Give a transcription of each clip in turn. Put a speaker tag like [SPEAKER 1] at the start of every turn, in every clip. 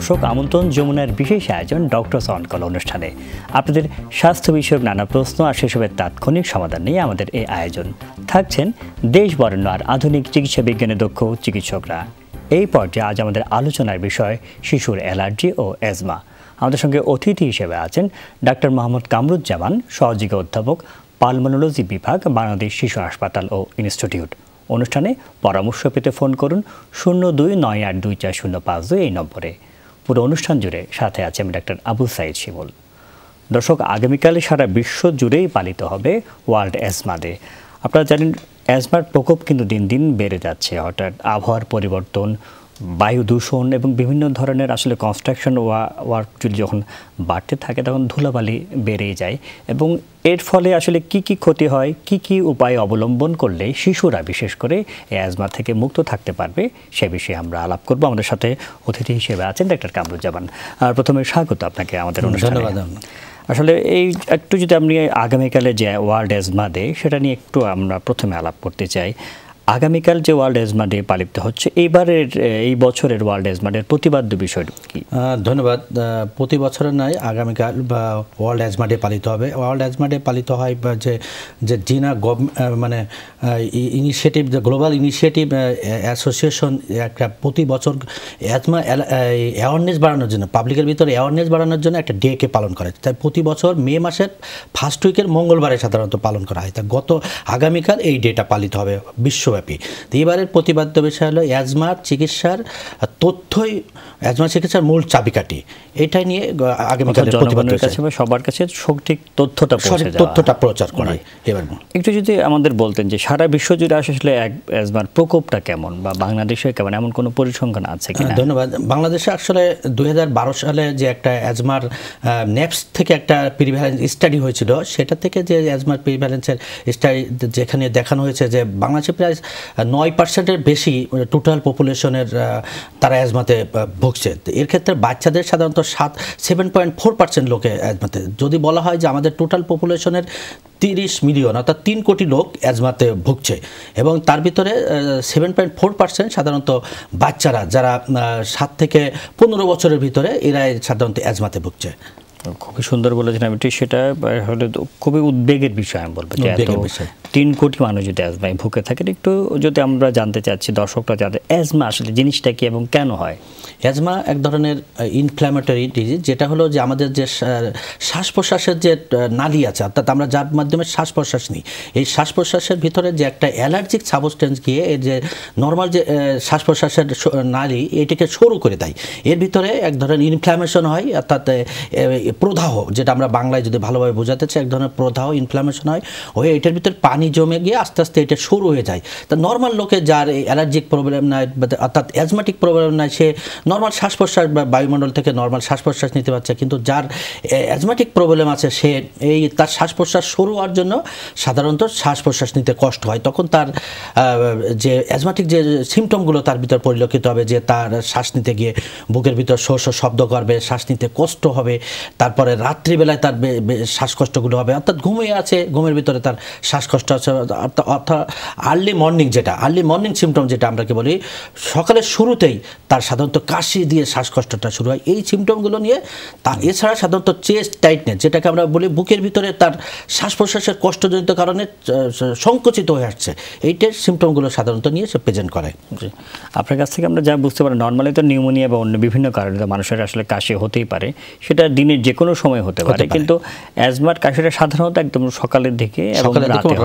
[SPEAKER 1] দর্শক, আমন্ত্রণ যমুনার বিশেষ আয়োজন ডক্টরস অন কল অনুষ্ঠানে। আপনাদের স্বাস্থ্য বিষয়ক নানা প্রশ্ন আর সেসবের তাৎক্ষণিক সমাধান নিয়ে আমাদের এই আয়োজন। থাকছেন দেশ বরেণ্য আর আধুনিক চিকিৎসা বিজ্ঞানে দক্ষ চিকিৎসকরা। এই পর্যায়ে আজ আমাদের আলোচনার বিষয় শিশুর অ্যালার্জি ও অ্যাজমা। আমাদের সঙ্গে অতিথি হিসেবে আছেন ডাক্তার মোহাম্মদ কামরুজ্জামান, সহযোগী অধ্যাপক, পালমোনোলজি বিভাগ, বাংলাদেশ শিশু হাসপাতাল ও ইনস্টিটিউট। অনুষ্ঠানে পরামর্শ পেতে ফোন করুন 02982405 এই নম্বরে। পুরো অনুষ্ঠান জুড়ে সাথে আছে আমি ডাক্তার আবু সাইদ শিমুল। দর্শক, আগামীকালে সারা বিশ্ব জুড়েই পালিত হবে ওয়ার্ল্ড অ্যাজমা ডে। আপনারা জানেন অ্যাজমার প্রকোপ কিন্তু দিন দিন বেড়ে যাচ্ছে। হঠাৎ আবহাওয়ার পরিবর্তন, বায়ু দূষণ এবং বিভিন্ন ধরনের আসলে কনস্ট্রাকশন ওয়ার্ক যদি যখন বাড়তে থাকে তখন ধুলাবালি বেড়েই যায় এবং এর ফলে আসলে কি ক্ষতি হয়, কি উপায় অবলম্বন করলে শিশুরা বিশেষ করে এই অ্যাজমা থেকে মুক্ত থাকতে পারবে সে বিষয়ে আমরা আলাপ করব। আমাদের সাথে অতিথি হিসেবে আছেন ডাক্তার কামরুজ্জামান। আর প্রথমে স্বাগত আপনাকে আমাদের অনুষ্ঠানে। আসলে এই একটু যদি আপনি আগামীকালে যে ওয়ার্ল্ড অ্যাজমা ডে সেটা নিয়ে একটু আমরা প্রথমে আলাপ করতে চাই। আগামীকাল যে ওয়ার্ল্ড অ্যাজমা ডে পালিত হচ্ছে, এই বছরের ওয়ার্ল্ড অ্যাজমা ডের প্রতিপাদ্য বিষয় কি?
[SPEAKER 2] ধন্যবাদ। প্রতি বছরের নয়, আগামীকাল বা ওয়ার্ল্ড অ্যাজমা ডে পালিত হবে। ওয়ার্ল্ড অ্যাজমা ডে পালিত হয় যে জিনা মানে ইনিশিয়েটিভ, যে গ্লোবাল ইনিশিয়েটিভ অ্যাসোসিয়েশন একটা প্রতি বছর অ্যাজমা অ্যাওয়ারনেস বাড়ানোর জন্য, পাবলিকের ভিতরে অ্যাওয়ারনেস বাড়ানোর জন্য একটা ডেকে পালন করে। তাই প্রতি বছর মে মাসের ফার্স্ট উইকের মঙ্গলবারে সাধারণত পালন করা হয়। তা আগামীকাল এই ডেটা পালিত হবে বিশ্ব। এবারের প্রতিপাদ্য বিষয় হলো অ্যাজমার চিকিৎসার তথ্যই অ্যাজমা চিকিৎসার মূল চাবিকাঠি। এটাই নিয়ে আগামীকাল
[SPEAKER 1] সবার কাছে সঠিক তথ্যটা
[SPEAKER 2] প্রচার করাই। এবার
[SPEAKER 1] একটু যদি আমাদের বলতেন যে সারা বিশ্ব জুড়ে আসলে অ্যাজমার প্রকোপটা কেমন বা বাংলাদেশে কেমন, এমন কোনো পরিসংখ্যান আছে কিনা?
[SPEAKER 2] ধন্যবাদ। বাংলাদেশে আসলে 2012 সালে যে একটা অ্যাজমার নেপস থেকে একটা প্রিভ্যালেন্স স্টাডি হয়েছিল, সেটা থেকে যে অ্যাজমার প্রিভ্যালেন্সের স্টাডি যেখানে দেখানো হয়েছে যে বাংলাদেশে প্রায় 9%-এর বেশি টোটাল পপুলেশনের তারা অ্যাজমাতে ভুগছে। এর ক্ষেত্রে বাচ্চাদের সাধারণত 7.4% লোকে অ্যাজমাতে। যদি বলা হয় যে আমাদের টোটাল পপুলেশনের 30 মিলিয়ন অর্থাৎ 3 কোটি লোক অ্যাজমাতে ভুগছে এবং তার ভিতরে 7.4% সাধারণত বাচ্চারা, যারা 7 থেকে 15 বছরের ভিতরে, এরাই সাধারণত অ্যাজমাতে ভুগছে।
[SPEAKER 1] খুবই সুন্দর বলেছেন। আমি ঠিক সেটা হলে খুবই উদ্বেগের বিষয় আমি বলবো যে 3 কোটি মানুষ যদি অ্যাজমায় ভুগে থাকেন। একটু যদি আমরা জানতে চাচ্ছি দর্শকরা যাদের অ্যাজমা আসলে জিনিসটা কি এবং কেন হয়?
[SPEAKER 2] অ্যাজমা এক ধরনের ইনফ্ল্যামেটরি ডিজিজ, যেটা হলো যে আমাদের যে শ্বাস প্রশ্বাসের যে নালী আছে, অর্থাৎ আমরা যার মাধ্যমে শ্বাস প্রশ্বাস নিই, এই শ্বাস প্রশ্বাসের ভিতরে যে একটা অ্যালার্জিক সাবস্টেন্স গিয়ে এর যে নর্মাল যে শ্বাস প্রশ্বাসের নালী এটিকে সরু করে দেয়। এর ভিতরে এক ধরনের ইনফ্ল্যামেশন হয়, অর্থাৎ প্রদাহ, যেটা আমরা বাংলায় যদি ভালোভাবে বোঝাতে চাই, এক ধরনের প্রদাহ ইনফ্ল্যামেশন হয়, হয়ে এটার ভিতরে পানি জমে গিয়ে আস্তে আস্তে এটা সরু হয়ে যায়। তা নর্মাল লোকে যার অ্যালার্জিক প্রবলেম নাই, অর্থাৎ অ্যাজমাটিক প্রবলেম নাই, সে নর্মাল শ্বাস প্রশ্বাস বা বায়ুমণ্ডল থেকে নর্মাল শ্বাস প্রশ্বাস নিতে পারছে। কিন্তু যার অ্যাজমাটিক প্রবলেম আছে, সে তার শ্বাস প্রশ্বাস সরু হওয়ার জন্য সাধারণত শ্বাস প্রশ্বাস নিতে কষ্ট হয়। তখন তার যে অ্যাজমাটিক যে সিমটমগুলো তার ভিতর পরিলক্ষিত হবে, যে তার শ্বাস নিতে গিয়ে বুকের ভিতর শো শব্দ করবে, শ্বাস নিতে কষ্ট হবে, তারপরে রাত্রিবেলায় তার শ্বাসকষ্টগুলো হবে, অর্থাৎ ঘুমিয়ে আছে, ঘুমের ভিতরে তার শ্বাসকষ্ট আছে, অর্থাৎ আর্লি মর্নিং সিমটম, যেটা আমরা কি বলি, সকালের শুরুতেই তার সাধারণত কাশি দিয়ে শ্বাসকষ্টটা শুরু হয়। এই সিমটমগুলো নিয়ে তার এছাড়া সাধারণত চেস্ট টাইটনেস, যেটাকে আমরা বলি বুকের ভিতরে তার শ্বাস প্রশ্বাসের কষ্টজনিত কারণে সংকুচিত হয়ে আসছে, এইটার সিমটমগুলো সাধারণত নিয়ে সে প্রেজেন্ট করে।
[SPEAKER 1] আপনার কাছ থেকে আমরা যা বুঝতে পারি, নর্মালি তো নিউমোনিয়া বা অন্য বিভিন্ন কারণে মানুষের আসলে কাশি হতেই পারে, সেটা দিনের যে কোনো সময় হতে পারে, কিন্তু অ্যাজমার কাশিটা সাধারণত একদম সকালের দিকে এবং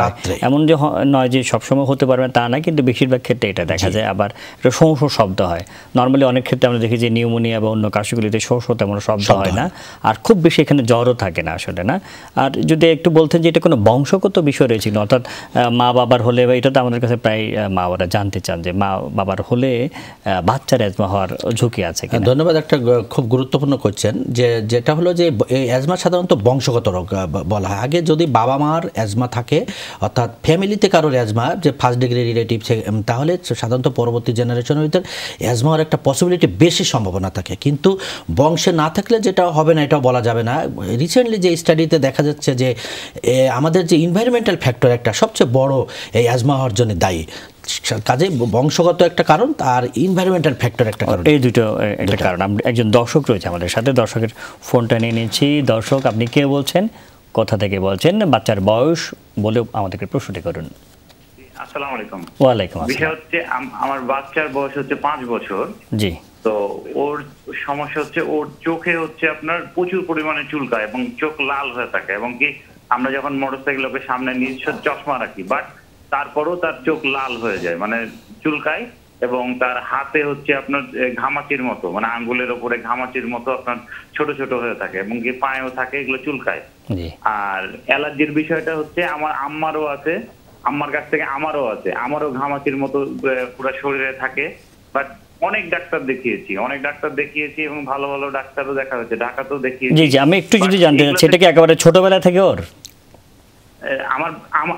[SPEAKER 1] রাতে, এমন যে নয় যে সবসময় হতে পারবে তা না, কিন্তু বেশিরভাগ ক্ষেত্রে এটা দেখা যায়। আবার এটা শোঁ শব্দ হয়। নর্মালি অনেক ক্ষেত্রে আমরা দেখি যে নিউমোনিয়া বা অন্য কাশিগুলিতে শোঁ তেমন শব্দ হয় না, আর খুব বেশি এখানে জ্বরও থাকে না আসলে, না? আর যদি একটু বলতেন যে এটা কোনো বংশগত বিষয় রয়েছে না, অর্থাৎ মা বাবার হলে, বা এটা তো আমাদের কাছে প্রায় মা বাবারা জানতে চান যে মা বাবার হলে বাচ্চার অ্যাজমা হওয়ার ঝুঁকি আছে।
[SPEAKER 2] ধন্যবাদ। একটা খুব গুরুত্বপূর্ণ কোয়েশ্চেন, যেটা হলো যে অ্যাজমা সাধারণত বংশগত রোগ বলা হয়। আগে যদি বাবা মার অ্যাজমা থাকে, অর্থাৎ ফ্যামিলিতে কারোর অ্যাজমা যে ফার্স্ট ডিগ্রি রিলেটিভ, তাহলে সাধারণত পরবর্তী জেনারেশনের ভিতর অ্যাজমা হওয়ার একটা পসিবিলিটি বেশি সম্ভাবনা থাকে। কিন্তু বংশে না থাকলে যেটা হবে না এটাও বলা যাবে না। রিসেন্টলি যে স্টাডিতে দেখা যাচ্ছে যে আমাদের যে ইনভায়রনমেন্টাল ফ্যাক্টর একটা সবচেয়ে বড় এই অ্যাজমা হওয়ার জন্য দায়ী। কাজে বংশগত একটা কারণ আর ইনভায়রনমেন্টাল ফ্যাক্টর একটা কারণ,
[SPEAKER 1] এই দুটো একটা কারণ। একজন দর্শক রয়েছে আমাদের সাথে, দর্শকের ফোনটা নিয়ে নিচ্ছি। দর্শক, আপনি কে বলছেন, কোথা থেকে বলছেন, বাচ্চার বয়স বলে আমাদেরকে প্রশ্নটি করুন।
[SPEAKER 3] আসসালামু আলাইকুম।
[SPEAKER 1] ওয়ালাইকুম আসসালাম।
[SPEAKER 3] বিষয় হচ্ছে আমার বাচ্চার বয়স হচ্ছে 5 বছর।
[SPEAKER 1] জি।
[SPEAKER 3] তো ওর সমস্যা হচ্ছে ওর চোখে হচ্ছে আপনার প্রচুর পরিমাণে চুলকায় এবং চোখ লাল হয়ে থাকে, এবং কি আমরা যখন মোটরসাইকেলের সামনে নিজস্ব চশমা রাখি, বাট তারপরও তার চোখ লাল হয়ে যায়, মানে চুলকায়, এবং তার হাতে হচ্ছে আপনার ঘামাচির মতো, মানে আঙ্গুলের ওপরে ঘামাচির মতো আপনার ছোট ছোট হয়ে থাকে, এবং কি পায়েও থাকে, এগুলো চুলকায়। আর অ্যালার্জির বিষয়টা হচ্ছে আমার আম্মারও আছে, আম্মার কাছ থেকে আমারও আছে, আমারও ঘামাচির মতো পুরো শরীরে থাকে। বাট অনেক ডাক্তার দেখিয়েছি এবং ভালো ভালো ডাক্তারও দেখা হয়েছে, ঢাকাতেও দেখিয়েছি।
[SPEAKER 1] জি জি, আমি একটু যদি জানতে চাচ্ছি, এটা কি একেবারে ছোটবেলা থেকে ওর?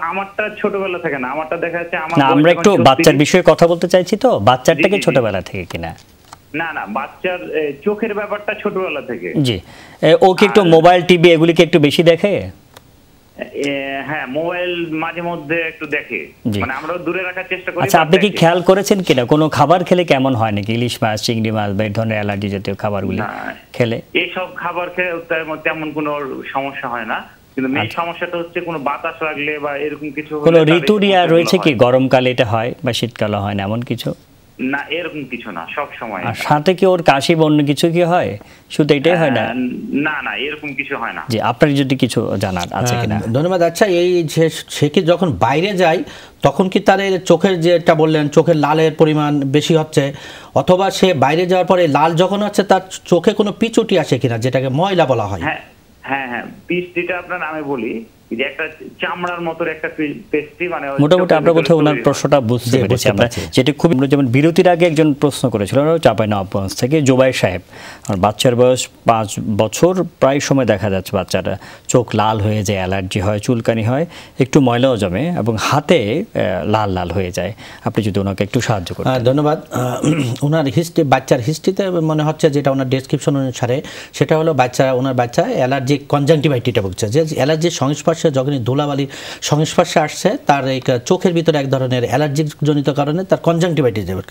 [SPEAKER 3] আমারটা ছোটবেলা থেকে না, আমারটা দেখা যাচ্ছে
[SPEAKER 1] না, আমরা একটু বাচ্চার বিষয়ে কথা বলতে চাইছি, তো বাচ্চারটাকে ছোটবেলা থেকে কিনা?
[SPEAKER 3] না না, বাচ্চার চোখের ব্যাপারটা ছোটবেলা থেকে।
[SPEAKER 1] জি। ও কি একটু মোবাইল টিভি এগুলি কি একটু বেশি দেখে?
[SPEAKER 3] হ্যাঁ, মোবাইল মাঝে মধ্যে একটু দেখে, মানে আমরাও দূরে রাখার চেষ্টা করি।
[SPEAKER 1] আচ্ছা, আপনি কি খেয়াল করেছেন কিনা কোনো খাবার খেলে কেমন হয় নাকি, ইলিশ মাছ, চিংড়ি মাছ বা এই ধরনের অ্যালার্জি জাতীয় খাবারগুলি খেলে?
[SPEAKER 3] এইসব খাবার খেলে তেমন কোনো সমস্যা হয় না, কিন্তু মেইন সমস্যাটা হচ্ছে কোনো বাতাস লাগলে বা এরকম কিছু হলে।
[SPEAKER 1] কোনো ঋতুরিয়া রয়েছে কি, গরমকালে এটা হয় বা শীতকালে হয় না এমন কিছু?
[SPEAKER 3] না, এরকম কিছু না, সব সময়।
[SPEAKER 1] আর সাথে কি ওর কাশি বা অন্য কিছু কি হয়? শুধু এটাই হয় না?
[SPEAKER 3] না না, এরকম কিছু হয় না।
[SPEAKER 1] জি, আপনার যদি কিছু জানার আছে কিনা।
[SPEAKER 2] ধন্যবাদ। আচ্ছা, এই যে সে কি যখন বাইরে যায় তখন কি তার চোখের যেটা বললেন চোখের লালের পরিমাণ বেশি হচ্ছে, অথবা সে বাইরে যাওয়ার পরে লাল যখন হচ্ছে তার চোখে কোনো পিচুটি আসে কিনা, যেটাকে ময়লা বলা হয়?
[SPEAKER 3] হ্যাঁ হ্যাঁ হ্যাঁ, পিচটিটা আপনার আমি বলি যে একটা চামড়ার মতো একটা পেস্টি, মানে
[SPEAKER 1] মোটামুটি আমরা কোথাও ওনার প্রশ্নটা বুঝতে পেরেছি আমরা। যেটা খুব, যেমন বিরতির আগে একজন প্রশ্ন করেছিল চাঁপাইনবাবগঞ্জ থেকে জোবাই সাহেব, আর বাচ্চার বয়স 5 বছর, প্রায় সময় দেখা যাচ্ছে বাচ্চারা চোখ লাল হয়ে যায়, অ্যালার্জি হয়, চুলকানি হয়, একটু ময়লাও জমে এবং হাতে লাল লাল হয়ে যায়। আপনি যদি ওনাকে একটু সাহায্য করেন।
[SPEAKER 2] ধন্যবাদ। ওনার হিস্ট্রি, বাচ্চার হিস্ট্রিতে মনে হচ্ছে যেটা ওনার ডেসক্রিপশন অনুসারে, সেটা হলো ওনার বাচ্চা অ্যালার্জিক কনজাংটিভাইটিসে ভুগছে। যে অ্যালার্জির সংস্পর্শে যখনই ধুলাবালির সংস্পর্শে আসছে তার এই চোখের ভিতরে এক ধরনের অ্যালার্জিক জনিত কারণে তার কনজাংটিভাইটিস হবে।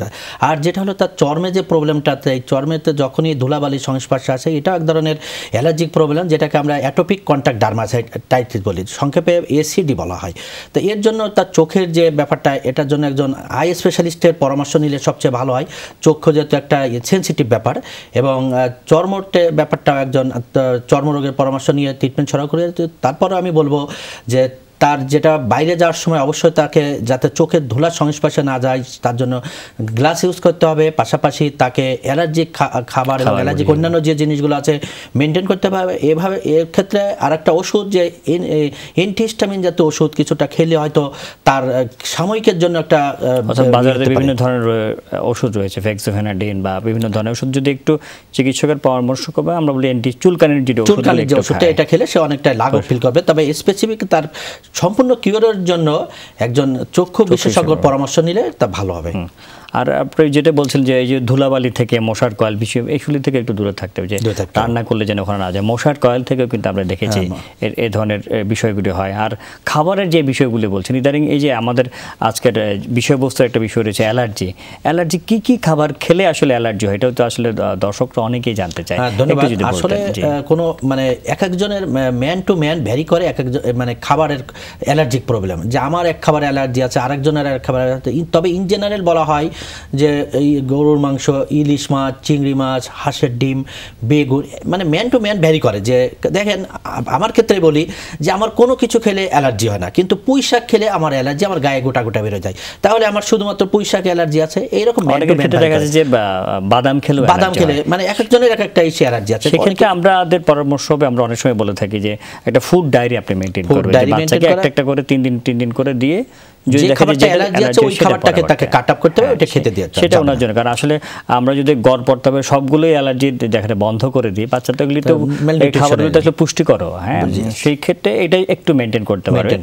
[SPEAKER 2] আর যেটা হলো তার চর্মে যে প্রবলেমটাতে, এই চর্মেতে যখনই ধুলাবালির সংস্পর্শে আসে, এটা এক ধরনের অ্যালার্জিক প্রবলেম, যেটাকে আমরা অ্যাটোপিক কন্ট্যাক্ট ডার্মাটাইটিস বলি, সংক্ষেপে এসিডি বলা হয়। তো এর জন্য তার চোখের যে ব্যাপারটা, এটার জন্য একজন আই স্পেশালিস্টের পরামর্শ নিলে সবচেয়ে ভালো হয়। চক্ষু যেহেতু একটা সেন্সিটিভ ব্যাপার, এবং চর্মতে ব্যাপারটা একজন চর্মরোগের পরামর্শ নিয়ে ট্রিটমেন্ট ছড়া করে। তারপরে আমি বলবো যে তার যেটা বাইরে যাওয়ার সময় অবশ্যই তাকে যাতে চোখের ধুলার সংস্পর্শে না যায় তার জন্য গ্লাস ইউজ করতে হবে, পাশাপাশি তাকে অ্যালার্জিক খাবার এবং অ্যালার্জিক অন্যান্য যে জিনিসগুলো আছে মেনটেন করতে হবে। এভাবে এর ক্ষেত্রে আর একটা ওষুধ, যে এন্টিহিস্টামিন জাতীয় ওষুধ কিছুটা খেলে হয়তো তার সাময়িকের জন্য একটা,
[SPEAKER 1] বাজারে বিভিন্ন ধরনের ওষুধ রয়েছে, ফেক্সোফেনাডিন বা বিভিন্ন ধরনের ওষুধ, যদি একটু চিকিৎসকের পরামর্শ করবে, আমরা বলি চুলকানির যে
[SPEAKER 2] ওষুধটা, এটা খেলে সে অনেকটা লাঘব ফিল করবে। তবে স্পেসিফিক তার সম্পূর্ণ কিউরের জন্য একজন চক্ষু বিশেষজ্ঞর পরামর্শ নিলে তা ভালো হবে।
[SPEAKER 1] আর আপনি যেটা বলছেন যে এই যে ধুলাবালি থেকে, মশার কয়েল বিষয়, এইগুলি থেকে একটু দূরে থাকতে হবে, যে রান্না করলে যেন ওখানে না যায়। মশার কয়েল থেকেও কিন্তু আমরা দেখেছি এই ধরনের বিষয়গুলি হয়। আর খাবারের যে বিষয়গুলি বলছেন ইদানিং, এই যে আমাদের আজকের বিষয়বস্তুর একটা বিষয় রয়েছে অ্যালার্জি, কি কি খাবার খেলে আসলে অ্যালার্জি হয়, এটাও তো আসলে দর্শকরা অনেকেই জানতে চায়।
[SPEAKER 2] আসলে কোনো মানে এক একজনের ম্যান টু ম্যান ভ্যারি করে, এক একজন মানে খাবারের অ্যালার্জিক প্রবলেম, যে আমার এক খাবার অ্যালার্জি আছে, আরেকজনের এক খাবার। তবে ইন জেনারেল বলা হয় যে এই গরুর মাংস, ইলিশ মাছ, চিংড়ি মাছ, হাঁসের ডিম, বেগুন, মানে ম্যান টু ম্যান ভ্যারি করে। যে দেখেন, আমার ক্ষেত্রে বলি যে আমার কোনো কিছু খেলে অ্যালার্জি হয় না, কিন্তু পুঁই শাক খেলে আমার অ্যালার্জি, আমার গায়ে গোটা গোটা বেরোয় যায়, তাহলে আমার শুধুমাত্র পুঁই শাক অ্যালার্জি আছে। এইরকম
[SPEAKER 1] দেখা যায় যে বাদাম খেলে,
[SPEAKER 2] মানে এক একজনের এক একটা ইসে অ্যালার্জি আছে।
[SPEAKER 1] সেক্ষেত্রে আমাদের পরামর্শ হবে, আমরা অনেক সময় বলে থাকি যে একটা ফুড ডায়েরি আপনি মেনটেন করবেন, বাচ্চাকে একটা করে 3 দিন করে দিয়ে যদি
[SPEAKER 2] যে খাবারটা অ্যালার্জি আছে ওই খাবারটাকে তাকে কাট আপ করতে হবে, ওটা খেতে দিয়ে
[SPEAKER 1] সেটা ওনার জন্য। কারণ আসলে আমরা যদি গড় পড়তে হবে সবগুলোই অ্যালার্জি দেখাতে বন্ধ করে দিই, বাচ্চা তো এগুলি তো এই খাবারগুলো তো আসলে পুষ্টিকর, হ্যাঁ, সেই ক্ষেত্রে এটাই একটু মেনটেন করতে পারবে।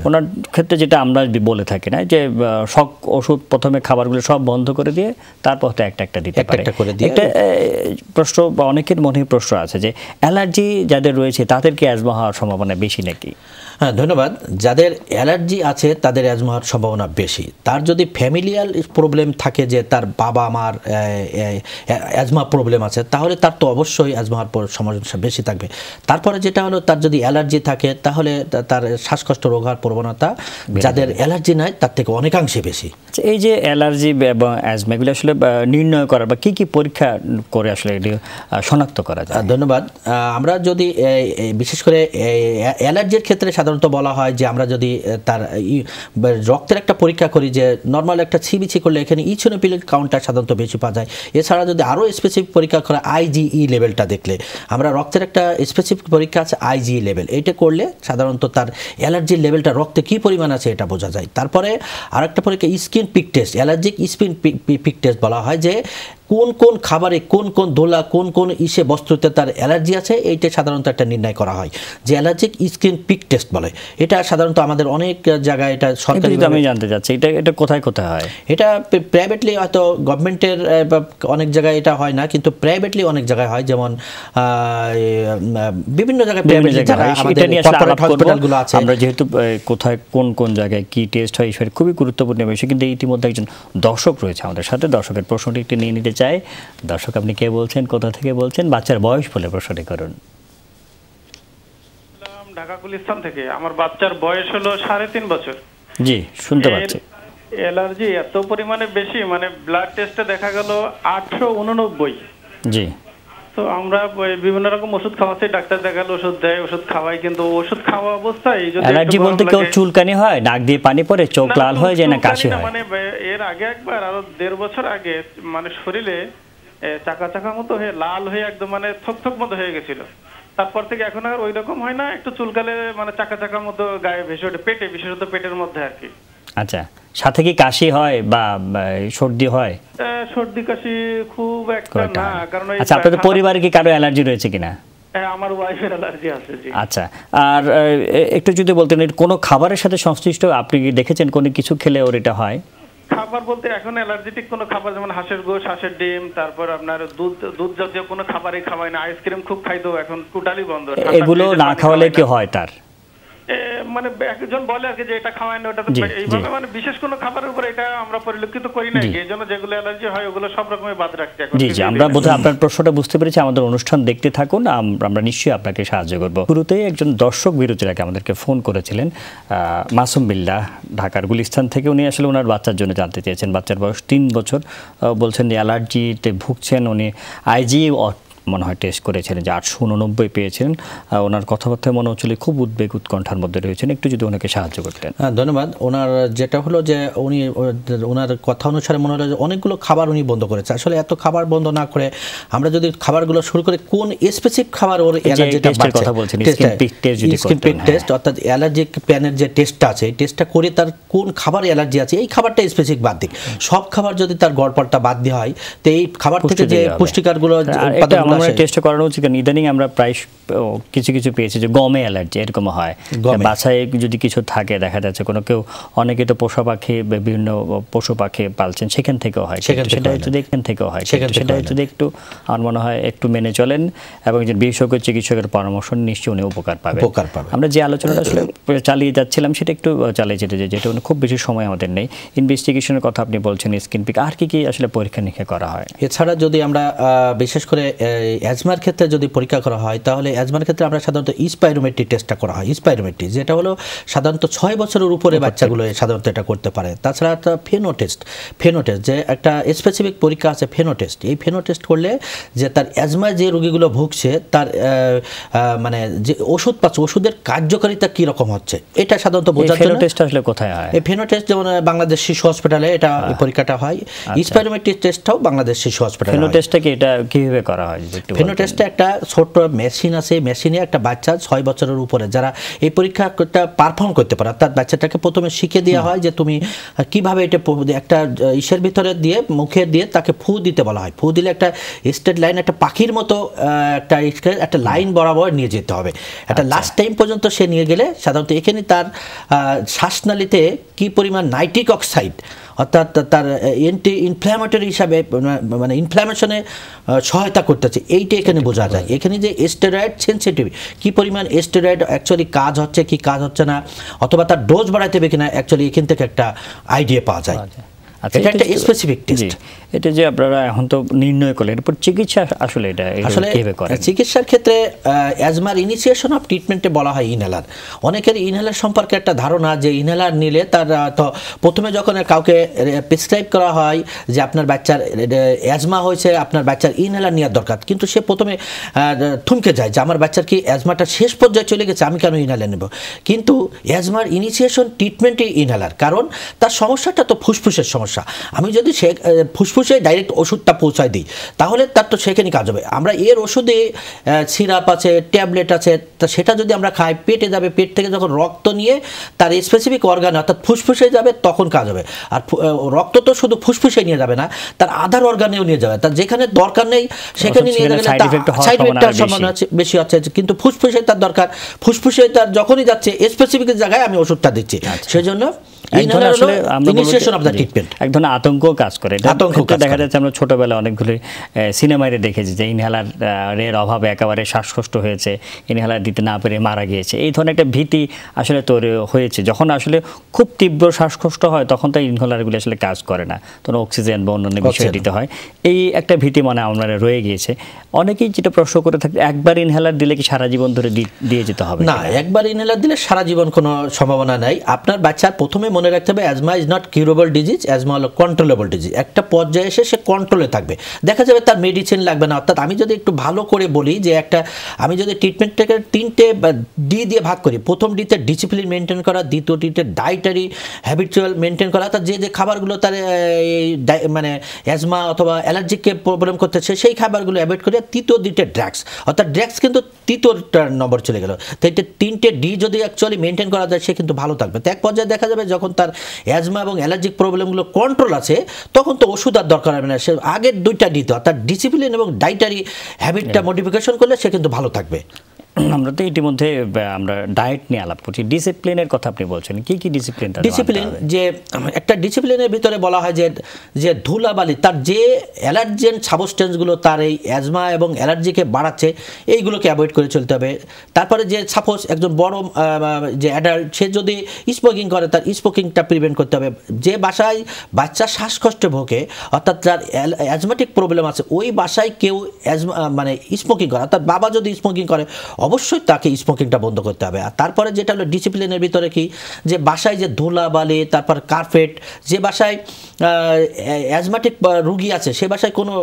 [SPEAKER 1] ওনার ক্ষেত্রে যেটা আমরা বলে থাকি না যে সব ওষুধ প্রথমে খাবারগুলো সব বন্ধ করে দিয়ে তারপর তো একটা একটা দিতে পারে। একটা প্রশ্ন বা অনেকের মনে প্রশ্ন আছে যে অ্যালার্জি যাদের রয়েছে তাদের কি অ্যাজমা হওয়ার সম্ভাবনা বেশি নাকি?
[SPEAKER 2] হ্যাঁ, ধন্যবাদ। যাদের অ্যালার্জি আছে তাদের অ্যাজমা হওয়ার সম্ভাবনা বেশি। তার যদি ফ্যামিলিয়াল প্রবলেম থাকে যে তার বাবা মার অ্যাজমা প্রবলেম আছে, তাহলে তার তো অবশ্যই অ্যাজমা হওয়ার সমস্যা বেশি থাকবে। তারপরে যেটা হলো তার যদি অ্যালার্জি থাকে তাহলে তার শ্বাসকষ্ট রোগ হওয়ার প্রবণতা যাদের অ্যালার্জি নাই তার থেকে অনেকাংশে বেশি।
[SPEAKER 1] এই যে অ্যালার্জি এবং অ্যাজমা এগুলো আসলে নির্ণয় করা বা কি কি পরীক্ষা করে আসলে এটি শনাক্ত করা যায়?
[SPEAKER 2] ধন্যবাদ। আমরা যদি বিশেষ করে অ্যালার্জির ক্ষেত্রে সাধারণত বলা হয় যে আমরা যদি তার রক্তের একটা পরীক্ষা করি, যে নর্মাল একটা সিবিসি করলে এখানে ইওসিনোফিলিক কাউন্টটা সাধারণত বেশি পাওয়া যায়। এছাড়া যদি আরও স্পেসিফিক পরীক্ষা করা আইজিই লেভেলটা দেখলে, আমরা রক্তের একটা স্পেসিফিক পরীক্ষা আছে আইজিই লেভেল, এটা করলে সাধারণত তার অ্যালার্জির লেভেলটা রক্তে কী পরিমাণ আছে এটা বোঝা যায়। তারপরে আরেকটা পরীক্ষা skin prick test, allergic skin prick test বলা হয়, যে কোন কোন খাবারে কোন কোন দোলা কোন কোন বস্তুতে তার অ্যালার্জি আছে, এইটা সাধারণত একটা নির্ণয় করা হয় যে অ্যালার্জিক স্কিন পিক টেস্ট বলে। এটা সাধারণত আমাদের অনেক জায়গায় এটা সরকারি,
[SPEAKER 1] আমি জানতে চাচ্ছি এটা কোথায় কোথায় হয়?
[SPEAKER 2] এটা প্রাইভেটলি হয়তো গভর্নমেন্টের অনেক জায়গায় এটা হয় না, কিন্তু প্রাইভেটলি অনেক জায়গায় হয়, যেমন বিভিন্ন জায়গায় প্রাইভেটলি যারা আমাদের কর্পোরেট হসপিটালগুলো আছে।
[SPEAKER 1] আমরা যেহেতু কোথায় কোন কোন জায়গায় কি টেস্ট হয় সেটা খুবই গুরুত্বপূর্ণ বিষয়, কিন্তু ইতিমধ্যে একজন দর্শক রয়েছে আমাদের সাথে, দর্শকের প্রশ্নটি একটু নিয়ে নিতে চাই। দর্শক, আপনি কে বলছেন, কোথা থেকে বলছেন, বাচ্চার বয়স বলে প্রশ্নটি করুন।
[SPEAKER 4] ঢাকা গুলিস্তান থেকে। আমার বাচ্চার বয়স হলো 3.5 বছর।
[SPEAKER 1] জি, শুনতে পাচ্ছি।
[SPEAKER 4] অ্যালার্জি এত পরিমাণে বেশি, মানে ব্লাড টেস্টে দেখা গেল 889।
[SPEAKER 1] জি।
[SPEAKER 4] তো আমরা বিভিন্ন রকম ওষুধ খাওয়াচ্ছি, ডাক্তার দেখালে ওষুধ দেয়, ওষুধ খাওয়াই, কিন্তু ওষুধ খাওয়া অবস্থায় যদি
[SPEAKER 1] অ্যালার্জি বলতে কেউ চুলকানি হয়, নাক দিয়ে পানি পড়ে, চোখ লাল হয়ে যায়, না কাশি হয়?
[SPEAKER 4] মানে এর আগে একবার, আরো 1.5 বছর আগে, মানে শরীরে চাকা চাকা মতো হয়ে লাল হয়ে একদম মানে থকথক মতো হয়ে গেছিল। তারপর থেকে এখন আর ওই রকম হয় না, একটু চুলকালে মানে চাকা চাকা মতো গায়ে ভেসে ওঠে, পেটে, বিশেষত পেটের মধ্যে আর কি।
[SPEAKER 1] আচ্ছা, সাথে কি কাশি হয় বা সর্দি হয়?
[SPEAKER 4] সর্দি কাশি খুব একটা না, কারণ
[SPEAKER 1] আচ্ছা, আপনাদের পরিবারে কি কারো অ্যালার্জি রয়েছে কিনা?
[SPEAKER 4] আমার ওয়াইফের অ্যালার্জি আছে। জি।
[SPEAKER 1] আচ্ছা, আর একটু যদি বলতেন কোনো খাবারের সাথে সংশ্লিষ্ট আপনি কি দেখেছেন কোনো কিছু খেলে ওর এটা হয়?
[SPEAKER 4] খাবার বলতে এখন অ্যালার্জেটিক কোনো খাবার, যেমন হাঁসের গোশ, হাঁসের ডিম, তারপর আপনার দুধ জাতীয় কোনো খাবারই খাওয়াই না। আইসক্রিম খুব খাইতো, এখন টোটালি বন্ধ।
[SPEAKER 1] এগুলো না খাওয়ালে কি হয় তার?
[SPEAKER 4] মানে একজন বলে আর কি যে এটা খাওয়ায় না, ওটা এইভাবে মানে বিশেষ কোনো খাবারের উপর এটা আমরা পরিলক্ষিত করি না, এই জন্য যেগুলো অ্যালার্জি হয় ওগুলো সব রকমের বাদ রাখতে।
[SPEAKER 1] জি জি, আমরা বোধহয় আপনার প্রশ্নটা বুঝতে পেরেছি। আমাদের অনুষ্ঠান দেখতে থাকুন, আমরা নিশ্চয়ই আপনাকে সাহায্য করব। শুরুতেই একজন দর্শক বিরতির আগে আমাদেরকে ফোন করেছিলেন মাসুম বিল্লাহ, ঢাকার গুলিস্তান থেকে। উনি আসলে ওনার বাচ্চার জন্য জানতে চেয়েছেন। বাচ্চার বয়স 3 বছর। বলছেন যে অ্যালার্জিতে ভুগছেন উনি। আইজি মনে হয় টেস্ট করেছিলেন যে 889 পেয়েছিলেন। ওনার কথাবার্তায় মনে হচ্ছিল খুব উদ্বেগ উৎকণ্ঠার মধ্যে রয়েছেন। একটু যদি ওনাকে সাহায্য করতেন।
[SPEAKER 2] ধন্যবাদ। ওনার যেটা হলো যে উনি ওনার কথা অনুসারে মনে হলো যে অনেকগুলো খাবার উনি বন্ধ করেছে। আসলে এত খাবার বন্ধ না করে আমরা যদি খাবারগুলো শুরু করে কোন স্পেসিফিক খাবার ওর অ্যালার্জিটা বাড়ছে,
[SPEAKER 1] কথা বলছেন স্কিন পিক টেস্ট যদি করতেন।
[SPEAKER 2] স্কিন পিক টেস্ট অর্থাৎ অ্যালার্জিক প্যানের যে টেস্টটা আছে এই টেস্টটা করে তার কোন খাবার অ্যালার্জি আছে এই খাবারটা স্পেসিফিক বাদ দিক। সব খাবার যদি তার গড়পড়টা বাদ দেওয়া হয় তো এই খাবার থেকে যে পুষ্টিকরগুলো উৎপাদনগুলো আসে
[SPEAKER 1] টেস্ট করানো উচিত। কারণ ইদানিং আমরা প্রায় কিছু কিছু পেয়েছি যে গমে অ্যালার্জি এরকম হয়। বাসায় যদি কিছু থাকে দেখা যাচ্ছে অনেকে তো পোষা পাখি বিভিন্ন পশু পাখি পালছেন সেখান থেকেও হয়, সেটা যদি এখান থেকেও হয়, সেটা যদি একটু আমার মনে হয় একটু মেনে চলেন এবং একজন বিশেষজ্ঞ চিকিৎসকের পরামর্শ নিশ্চয়ই উনি উপকার পাবে। আমরা যে আলোচনাটা আসলে চালিয়ে যাচ্ছিলাম সেটা একটু চালিয়ে যেতে যে যেটা খুব বেশি সময় আমাদের নেই। ইনভেস্টিগেশনের কথা আপনি বলছেন, স্কিন পিক, আর কি কি আসলে পরীক্ষা নিরীক্ষা করা হয়?
[SPEAKER 2] এছাড়া যদি আমরা বিশেষ করে অ্যাজমার ক্ষেত্রে যদি পরীক্ষা করা হয় তাহলে অ্যাজমার ক্ষেত্রে আমরা সাধারণত স্পাইরোমেট্রি টেস্টটা করা হয়। স্পাইরোমেট্রি যেটা হলো সাধারণত 6 বছরের উপরে বাচ্চাগুলো সাধারণত এটা করতে পারে। তাছাড়া একটা ফেনো টেস্ট যে একটা স্পেসিফিক পরীক্ষা আছে ফেনো টেস্ট। এই ফেনো টেস্ট করলে যে তার অ্যাজমায় যে রোগীগুলো ভুগছে তার মানে যে ওষুধ পাচ্ছে ওষুধের কার্যকারিতা কী রকম হচ্ছে এটা সাধারণত বোঝার জন্য।
[SPEAKER 1] ফেনো টেস্ট আসলে কোথায় হয়?
[SPEAKER 2] এই ফেনো টেস্ট যেমন বাংলাদেশ শিশু হসপিটালে এটা পরীক্ষাটা হয়। স্পাইরোমেট্রি টেস্টটাও বাংলাদেশ শিশু হসপিটালে।
[SPEAKER 1] ফেনো টেস্টটা কি এটা কিভাবে করা হয়? থাকবে একটু
[SPEAKER 2] ফেনো টেস্টে একটা ছোট মেশিন আছে, মেশিনে একটা বাচ্চা 6 বছরের উপরে যারা এই পরীক্ষাটা পারফর্ম করতে পারে, অর্থাৎ বাচ্চাটাকে প্রথমে শিখে দেওয়া হয় যে তুমি কিভাবে এটা একটা ইসের ভিতরে দিয়ে মুখে দিয়ে তাকে ফু দিতে বলা হয়। ফু দিলে একটা স্ট্রেট লাইন, একটা পাখির মতো একটা লাইন বরাবর নিয়ে যেতে হবে। একটা লাস্ট টাইম পর্যন্ত সে নিয়ে গেলে সাধারণত এখানে তার শ্বাসনালীতে কি পরিমাণ নাইট্রিক অক্সাইড অর্থাৎ তার অ্যান্টি ইনফ্ল্যামেটরি হিসাবে মানে ইনফ্ল্যামেশনে সহায়তা করতেছে, এইটা এখানে বোঝা যায়। এখানে যে স্টেরয়েড সেন্সিটিভ কি পরিমাণ স্টেরয়েড অ্যাকচুয়ালি কাজ হচ্ছে কি কাজ হচ্ছে না, অথবা তার ডোজ বাড়াতে হবে কিনা, অ্যাকচুয়ালি এখান থেকে একটা আইডিয়া পাওয়া যায়। এটা একটা স্পেসিফিক টেস্ট।
[SPEAKER 1] এটা যে আপনারা এখন তো নির্ণয় করলেন, এরপর চিকিৎসা আসলে এটা কিভাবে করেন?
[SPEAKER 2] চিকিৎসার ক্ষেত্রে অ্যাজমার ইনিশিয়েশন অফ ট্রিটমেন্টে বলা হয় ইনহেলার। অনেকের ইনহেলার সম্পর্কে একটা ধারণা যে ইনহেলার নিলে তার তো প্রথমে যখন কাউকে প্রেসক্রাইব করা হয় যে আপনার বাচ্চার অ্যাজমা হয়েছে, আপনার বাচ্চার ইনহেলার নেওয়ার দরকার, কিন্তু সে প্রথমে থমকে যায় যে আমার বাচ্চার কি অ্যাজমাটা শেষ পর্যায়ে চলে গেছে, আমি কেন ইনহেলার নেব। কিন্তু অ্যাজমার ইনিশিয়েশন ট্রিটমেন্টই ইনহেলার, কারণ তার সমস্যাটা তো ফুসফুসের সমস্যা। আমি যদি সে ফুসফুসে ডাইরেক্ট ওষুধটা পৌঁছায় দিই তাহলে তার তো সেখানে কাজ হবে। আমরা এর ওষুধে সিরাপ আছে, ট্যাবলেট আছে, তা সেটা যদি আমরা খাই পেটে যাবে, পেট থেকে যখন রক্ত নিয়ে তার স্পেসিফিক অর্গান অর্থাৎ ফুসফুসে যাবে তখন কাজ হবে। আর রক্ত তো শুধু ফুসফুসে নিয়ে যাবে না, তার আধার অর্গানেও নিয়ে যাবে, তার যেখানে দরকার নেই সেখানে নিয়ে যাবে, সাইড ইফেক্টের সম্ভাবনা বেশি হচ্ছে। কিন্তু ফুসফুসে তার দরকার, ফুসফুসে তার যখনই যাচ্ছে স্পেসিফিক জায়গায় আমি ওষুধটা দিচ্ছি। সেজন্য
[SPEAKER 1] এক ধরনের আতঙ্ক কাজ করে। দেখা যাচ্ছে আমরা ছোটবেলায় অনেকগুলি সিনেমায় দেখেছি যে ইনহেলারের অভাবে একেবারে শ্বাসকষ্ট হয়েছে, ইনহেলার দিতে না পেরে মারা গিয়েছে। এই ধরনের একটা ভীতি আসলে তৈরি হয়েছে। যখন আসলে খুব তীব্র শ্বাসকষ্ট হয় তখন তো ইনহেলারগুলি আসলে কাজ করে না, তখন অক্সিজেন বা অন্যান্য বিষয় দিতে হয়। এই একটা ভীতি মানে আমার রয়ে গিয়েছে। অনেকেই যেটা প্রশ্ন করে থাকে একবার ইনহেলার দিলে কি সারা জীবন ধরে দিয়ে যেতে হবে?
[SPEAKER 2] না, একবার ইনহেলার দিলে সারা জীবন কোনো সম্ভাবনা নাই। আপনার বাচ্চার প্রথমে মনে রাখতে হবে asthma is not curable disease, asthma হলো কন্ট্রোলেবল ডিজিজ। একটা পর্যায়ে এসে সে কন্ট্রোলে থাকবে, দেখা যাবে তার মেডিসিন লাগবে না। অর্থাৎ আমি যদি একটু ভালো করে বলি যে আমি যদি ট্রিটমেন্টটাকে 3টে ডি দিয়ে ভাগ করি, প্রথম ডিতে ডিসিপ্লিন মেনটেন করা, দ্বিতীয় ডিতে ডায়েটারি হ্যাবিচুয়াল মেনটেন করা, অর্থাৎ যে খাবারগুলো তার মানে অ্যাজমা অথবা অ্যালার্জিককে প্রবলেম করতেছে সেই খাবারগুলো অ্যাভয়েড করে, তৃতীয় ডিতে ড্রাগস, অর্থাৎ ড্রাগস কিন্তু তৃতীয় নম্বর চলে গেল। তো এটা 3টে ডি যদি অ্যাকচুয়ালি মেনটেন করা যায় সে কিন্তু ভালো থাকবে। তো এক পর্যায়ে দেখা যাবে যখন তার অ্যাজমা এবং অ্যালার্জিক প্রবলেমগুলো কন্ট্রোল আছে তখন তো ওষুধ আর দরকার হবে না, সে আগের 2টা দিতে অর্থাৎ ডিসিপ্লিন এবং ডায়েটারি হ্যাবিটটা মডিফিকেশন করলে সে কিন্তু ভালো থাকবে।
[SPEAKER 1] আমরা তো ইতিমধ্যে আমরা ডায়েট নিয়ে আলাপ করছি, ডিসিপ্লিনের কথা আপনি বলছেন, কি কি ডিসিপ্লিন?
[SPEAKER 2] ডিসিপ্লিন যে একটা ডিসিপ্লিনের ভিতরে বলা হয় যে ধুলাবালি তার যে অ্যালার্জেন সাবস্টেন্সগুলো তার এই অ্যাজমা এবং অ্যালার্জিকে বাড়াচ্ছে এইগুলোকে অ্যাভয়েড করে চলতে হবে। তারপরে যে সাপোজ একজন বড় যে অ্যাডাল্ট সে যদি স্মোকিং করে তার স্মোকিংটা প্রিভেন্ট করতে হবে। যে বাসায় বাচ্চা শ্বাসকষ্টে ভোগে অর্থাৎ তার অ্যাজমাটিক প্রবলেম আছে ওই বাসায় কেউ মানে স্মোকিং করে, অর্থাৎ বাবা যদি স্মোকিং করে অবশ্যই তাকে স্মোকিংটা বন্ধ করতে হবে। আর তারপরে যেটা হলো ডিসিপ্লিনের ভিতরে কি যে বাসায় যে ধুলাবালি, তারপর কার্পেট, যে বাসায় অ্যাজমাটিক রুগী আছে সে বাসায় কোনো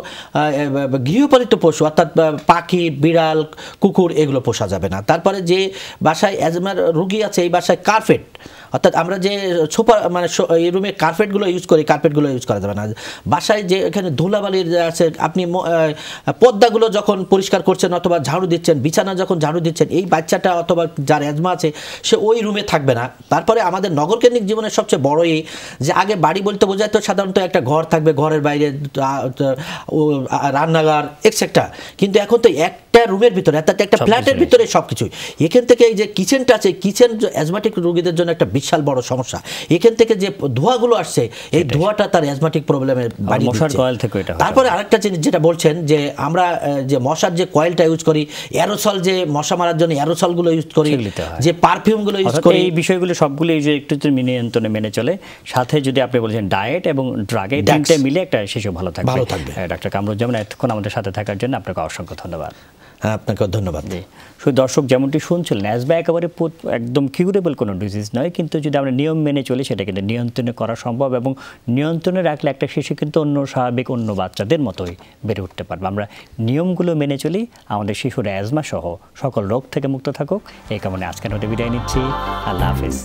[SPEAKER 2] গৃহপালিত পশু অর্থাৎ পাখি, বিড়াল, কুকুর এগুলো পোষা যাবে না। তারপরে যে বাসায় অ্যাজমার রুগী আছে এই বাসায় কার্পেট অর্থাৎ আমরা যে সুপার মানে এই রুমে কার্পেটগুলো ইউজ করি কার্পেটগুলো ইউজ করা যাবে না। বাসায় যে এখানে ধুলাবালির আছে আপনি পর্দাগুলো যখন পরিষ্কার করছেন অথবা ঝাড়ু দিচ্ছেন, বিছানা যখন ঝাড়ু দিচ্ছেন, এই বাচ্চাটা অথবা যার অ্যাজমা আছে সে ওই রুমে থাকবে না। তারপরে আমাদের নগরকেন্দ্রিক জীবনের সবচেয়ে বড় এই যে আগে বাড়ি বলতে বোঝায় তো সাধারণত একটা ঘর থাকবে, ঘরের বাইরে রান্নাঘর এক্সেট্রা, কিন্তু এখন তো একটা রুমের ভিতরে অর্থাৎ একটা ফ্ল্যাটের ভিতরে সব কিছুই। এখান থেকে এই যে কিচেনটা আছে, কিচেন অ্যাজমাটিক রোগীদের জন্য একটা বিশাল বড় সমস্যা। এখান থেকে যে ধোঁয়াগুলো আসছে এই ধোঁয়াটা তার অ্যাজমাটিক প্রবলেমের বাড়িয়ে দিচ্ছে। তারপরে আরেকটা জিনিস যেটা বলছেন যে আমরা যে মশার যে কয়েলটা ইউজ করি, অ্যারোসল যে মশা মারার জন্য অ্যারোসলগুলো ইউজ করি, যে পারফিউমগুলো ইউজ করি, এই বিষয়গুলো সবগুলো এই যে একটু নিয়ন্ত্রণে মেনে চলে, সাথে যদি আপনি বলছেন ডায়েট এবং ড্রাগ এই তিনটে মিলে একটা শিশু ভালো থাকবে। ডাক্তার কামরুজ্জামান এতক্ষণ আমাদের সাথে থাকার জন্য আপনাকে অসংখ্য ধন্যবাদ। হ্যাঁ, আপনাকে ধন্যবাদ।
[SPEAKER 1] শুধু দর্শক যেমনটি শুনছিলেন অ্যাজমা একেবারে একদম কিউরেবল কোনো ডিজিজ নয়, কিন্তু যদি আমরা নিয়ম মেনে চলি সেটা কিন্তু নিয়ন্ত্রণে করা সম্ভব এবং নিয়ন্ত্রণে রাখলে একটা শিশু কিন্তু অন্য স্বাভাবিক অন্য বাচ্চাদের মতোই বেড়ে উঠতে পারবে। আমরা নিয়মগুলো মেনে চলি, আমাদের শিশুরা অ্যাজমা সহ সকল রোগ থেকে মুক্ত থাকুক এই কামনে আজকের মতো বিদায় নিচ্ছি। আল্লাহ হাফিজ।